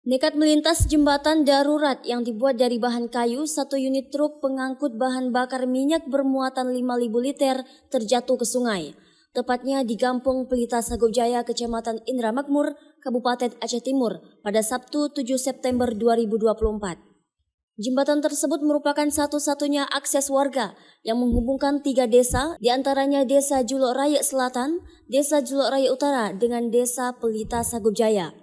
Nekat melintas jembatan darurat yang dibuat dari bahan kayu, satu unit truk pengangkut bahan bakar minyak bermuatan 5.000 liter terjatuh ke sungai. Tepatnya di Kampung Pelita Sagojaya, Kecamatan Indramakmur, Kabupaten Aceh Timur pada Sabtu 7 September 2024. Jembatan tersebut merupakan satu-satunya akses warga yang menghubungkan 3 desa, diantaranya Desa Julok Raya Selatan, Desa Julok Raya Utara dengan Desa Pelita Sagojaya.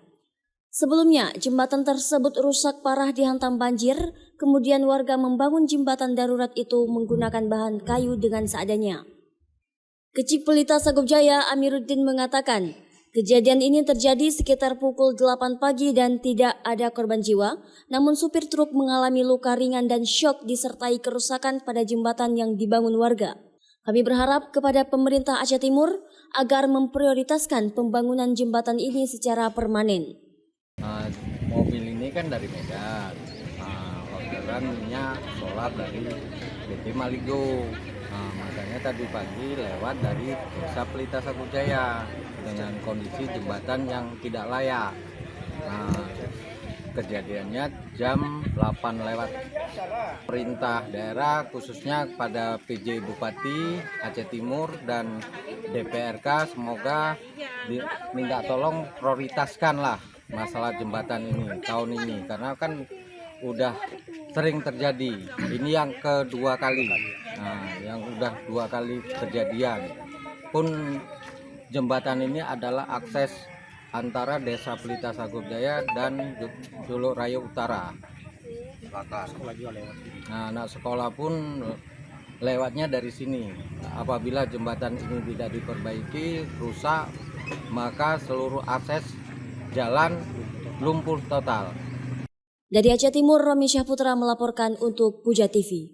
Sebelumnya, jembatan tersebut rusak parah dihantam banjir, kemudian warga membangun jembatan darurat itu menggunakan bahan kayu dengan seadanya. Kecik Pelita Sagojaya Amiruddin mengatakan, kejadian ini terjadi sekitar pukul 8 pagi dan tidak ada korban jiwa, namun supir truk mengalami luka ringan dan syok disertai kerusakan pada jembatan yang dibangun warga. Kami berharap kepada pemerintah Aceh Timur agar memprioritaskan pembangunan jembatan ini secara permanen. Mobil ini kan dari Medan, orderannya solar dari PT Maligo. Makanya tadi pagi lewat dari Desa Pelita Sagojaya dengan kondisi jembatan yang tidak layak. Kejadiannya jam 8 lewat. Perintah daerah khususnya pada PJ Bupati Aceh Timur dan DPRK semoga minta tolong prioritaskanlah masalah jembatan ini tahun ini, karena kan udah sering terjadi. Ini yang kedua kali, yang udah 2 kali kejadian. Pun jembatan ini adalah akses antara Desa Pelita Sagojaya dan Julok Raya Utara. Anak sekolah pun lewatnya dari sini. Apabila jembatan ini tidak diperbaiki, rusak, maka seluruh akses jalan lumpuh total. Dari Aceh Timur, Romi Syahputra melaporkan untuk Puja TV.